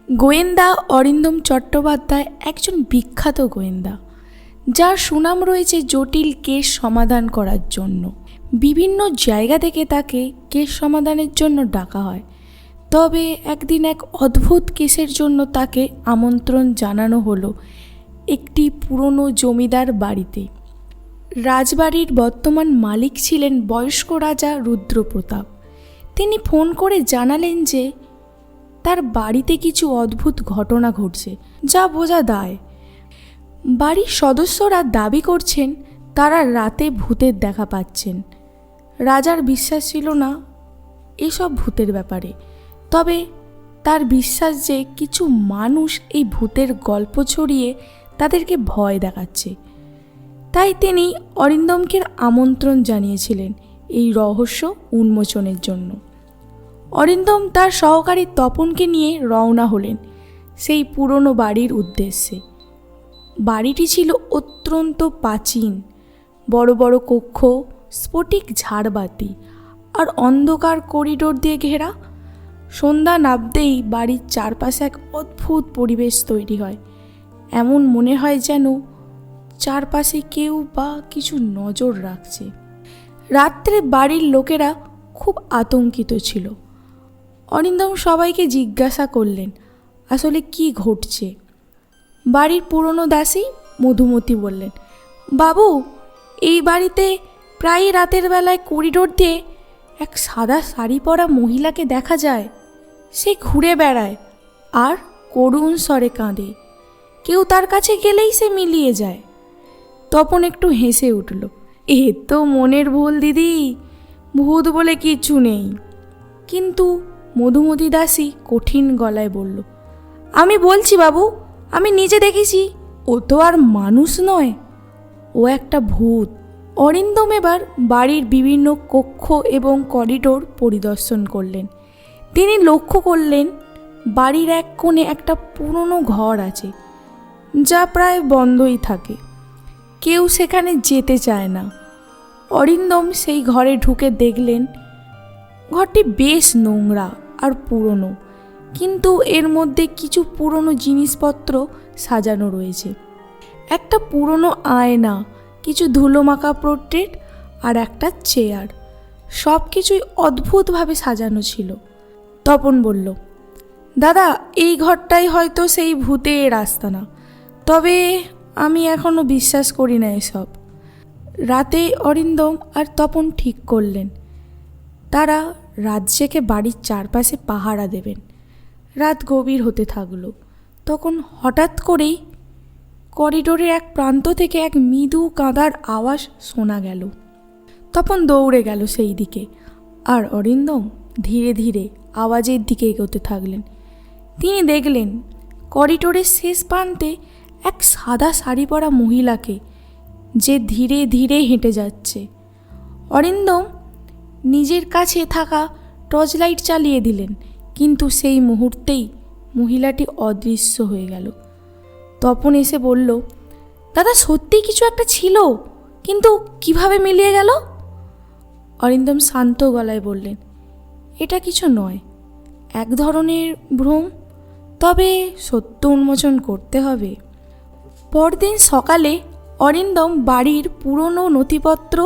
গোয়েন্দা অরিন্দম চট্টোপাধ্যায় একজন বিখ্যাত গোয়েন্দা, যার সুনাম রয়েছে জটিল কেস সমাধান করার জন্য। বিভিন্ন জায়গা থেকে তাকে কেস সমাধানের জন্য ডাকা হয়। তবে একদিন এক অদ্ভুত কেসের জন্য তাকে আমন্ত্রণ জানানো হলো একটি পুরনো জমিদার বাড়িতে। রাজবাড়ির বর্তমান মালিক ছিলেন বয়স্ক রাজা রুদ্রপ্রতাপ। তিনি ফোন করে জানালেন যে তার বাড়িতে কিছু অদ্ভুত ঘটনা ঘটছে, যা বোঝা দায়। বাড়ির সদস্যরা দাবি করছেন তারা রাতে ভূতের দেখা পাচ্ছেন। রাজার বিশ্বাস ছিল না এসব ভূতের ব্যাপারে, তবে তার বিশ্বাস যে কিছু মানুষ এই ভূতের গল্প ছড়িয়ে তাদেরকে ভয় দেখাচ্ছে। তাই তিনি অরিন্দমকে আমন্ত্রণ জানিয়েছিলেন এই রহস্য উন্মোচনের জন্য। অরিন্দম তার সহকারী তপনকে নিয়ে রওনা হলেন সেই পুরনো বাড়ির উদ্দেশ্যে। বাড়িটি ছিল অত্যন্ত প্রাচীন, বড় বড় কক্ষ, স্ফটিক ঝাড়বাতি আর অন্ধকার করিডোর দিয়ে ঘেরা। সন্ধ্যা নামতেই বাড়ির চারপাশে এক অদ্ভুত পরিবেশ তৈরি হয়। এমন মনে হয় যেন চারপাশে কেউ বা কিছু নজর রাখছে। রাত্রে বাড়ির লোকেরা খুব আতঙ্কিত ছিল। অরিন্দম সবাইকে জিজ্ঞাসা করলেন আসলে কি ঘটছে। বাড়ির পুরনো দাসী মধুমতি বললেন, বাবু, এই বাড়িতে প্রায় রাতের বেলায় করিডোর দিয়ে এক সাদা শাড়ি পরা মহিলাকে দেখা যায়। সে ঘুরে বেড়ায় আর করুণ স্বরে কাঁদে। কেউ তার কাছে গেলেই সে মিলিয়ে যায়। তপন একটু হেসে উঠল, এ তো মনের ভুল দিদি, ভূত বলে কিছু নেই। কিন্তু মধুমতি দাসী কঠিন গলায় বলল, আমি বলছি বাবু, আমি নিজে দেখেছি। ও তো আর মানুষ নয়, ও একটা ভূত। অরিন্দম এবার বাড়ির বিভিন্ন কক্ষ এবং করিডোর পরিদর্শন করলেন। তিনি লক্ষ্য করলেন বাড়ির এক কোণে একটা পুরনো ঘর আছে, যা প্রায় বন্ধই থাকে। কেউ সেখানে যেতে চায় না। অরিন্দম সেই ঘরে ঢুকে দেখলেন ঘরটি বেশ নোংরা আর পুরনো, কিন্তু এর মধ্যে কিছু পুরনো জিনিসপত্র সাজানো রয়েছে। একটা পুরনো আয়না, কিছু ধুলোমাখা পোর্ট্রেট আর একটা চেয়ার, সব কিছুই অদ্ভুতভাবে সাজানো ছিল। তপন বলল, দাদা, এই ঘরটাই হয়তো সেই ভূতের আস্তানা, তবে আমি এখনও বিশ্বাস করি না এসব। রাতে অরিন্দম আর তপন ঠিক করলেন তারা রাত জেগে বাড়ির চারপাশে পাহারা দেবেন। রাত গভীর হতে থাকলো। তখন হঠাৎ করেই করিডোরের এক প্রান্ত থেকে এক মৃদু কাঁদার আওয়াজ শোনা গেল। তপন দৌড়ে গেল সেই দিকে, আর অরিন্দম ধীরে ধীরে আওয়াজের দিকে এগোতে থাকলেন। তিনি দেখলেন করিডোরের শেষ প্রান্তে এক সাদা শাড়ি পরা মহিলাকে, যে ধীরে ধীরে হেঁটে যাচ্ছে। অরিন্দম নিজের কাছে থাকা টর্চ লাইট চালিয়ে দিলেন, কিন্তু সেই মুহূর্তেই মহিলাটি অদৃশ্য হয়ে গেল। তপন এসে বলল, দাদা, সত্যিই কিছু একটা ছিল, কিন্তু কিভাবে মিলিয়ে গেল? অরিন্দম শান্ত গলায় বললেন, এটা কিছু নয়, এক ধরনের ভ্রম, তবে সত্য উন্মোচন করতে হবে। পরদিন সকালে অরিন্দম বাড়ির পুরনো নথিপত্র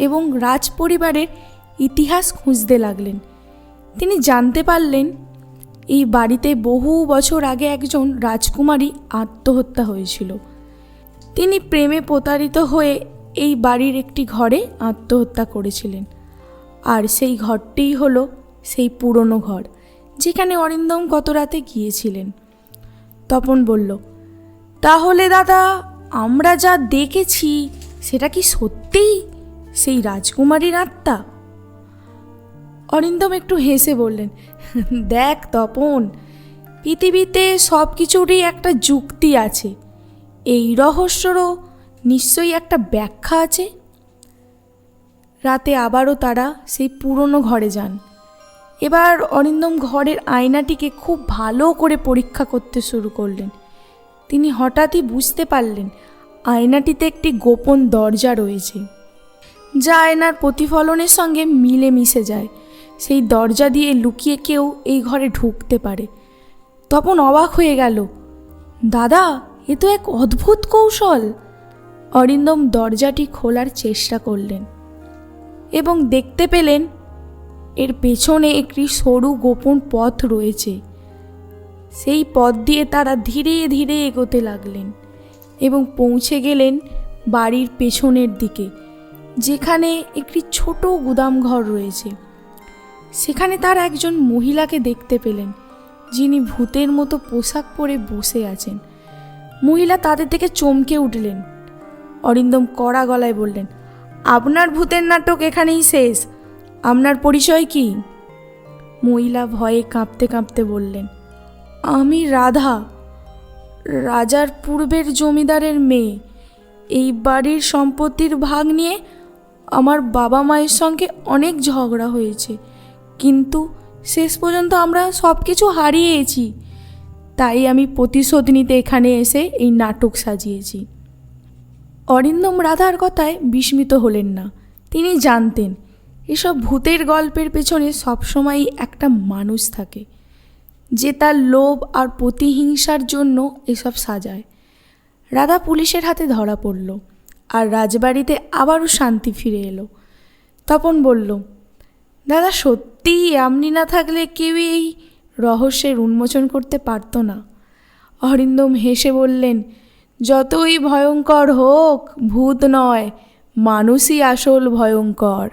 এবং রাজপরিবারের ইতিহাস খুঁজতে লাগলেন। তিনি জানতে পারলেন এই বাড়িতে বহু বছর আগে একজন রাজকুমারী আত্মহত্যা হয়েছিল। তিনি প্রেমে প্রতারিত হয়ে এই বাড়ির একটি ঘরে আত্মহত্যা করেছিলেন, আর সেই ঘরটিই হলো সেই পুরনো ঘর যেখানে অরিন্দম গত রাতে গিয়েছিলেন। তপন বলল, তাহলে দাদা, আমরা যা দেখেছি সেটা কি সত্যিই সেই রাজকুমারীর আত্মা? অরিন্দম একটু হেসে বললেন, দেখ তপন, পৃথিবীতে সব কিছুরই একটা যুক্তি আছে, এই রহস্যরও নিশ্চয়ই একটা ব্যাখ্যা আছে। রাতে আবারও তারা সেই পুরনো ঘরে যান। এবার অরিন্দম ঘরের আয়নাটিকে খুব ভালো করে পরীক্ষা করতে শুরু করলেন। তিনি হঠাৎই বুঝতে পারলেন আয়নাটিতে একটি গোপন দরজা রয়েছে, যা আয়নার প্রতিফলনের সঙ্গে মিলে মিশে যায়। সেই দরজা দিয়ে লুকিয়ে কেউ এই ঘরে ঢুকতে পারে। তপন অবাক হয়ে গেল। দাদা, এ তো এক অদ্ভুত কৌশল। অরিন্দম দরজাটি খোলার চেষ্টা করলেন এবং দেখতে পেলেন এর পেছনে একটি সরু গোপন পথ রয়েছে। সেই পথ দিয়ে তারা ধীরে ধীরে এগোতে লাগলেন এবং পৌঁছে গেলেন বাড়ির পেছনের দিকে, যেখানে একটি ছোট গুদামঘর রয়েছে। সেখানে তারা একজন মহিলাকে দেখতে পেলেন, যিনি ভূতের মতো পোশাক পরে বসে আছেন। মহিলা তাদের থেকে চমকে উঠলেন। অরিন্দম কড়া গলায় বললেন, আপনার ভূতের নাটক এখানেই শেষ। আপনার পরিচয় কি? মহিলা ভয়ে কাঁপতে কাঁপতে বললেন, আমি রাধা, রাজার পূর্বের জমিদারের মেয়ে। এই বাড়ির সম্পত্তির ভাগ নিয়ে আমার বাবা মায়ের সঙ্গে অনেক ঝগড়া হয়েছে, কিন্তু শেষ পর্যন্ত আমরা সব কিছু হারিয়েছি। তাই আমি প্রতিশোধ নিতে এখানে এসে এই নাটক সাজিয়েছি। অরিন্দম রাধার কথায় বিস্মিত হলেন না। তিনি জানতেন এসব ভূতের গল্পের পেছনে সবসময়ই একটা মানুষ থাকে, যে তার লোভ আর প্রতিহিংসার জন্য এসব সাজায়। রাধা পুলিশের হাতে ধরা পড়ল আর রাজবাড়িতে আবারও শান্তি ফিরে এলো। তপন বলল, দাদা, সত্যিই আপনি না থাকলে কেউই এই রহস্যের উন্মোচন করতে পারত না। অরিন্দম হেসে বললেন, যতই ভয়ঙ্কর হোক, ভূত নয়, মানুষই আসল ভয়ঙ্কর।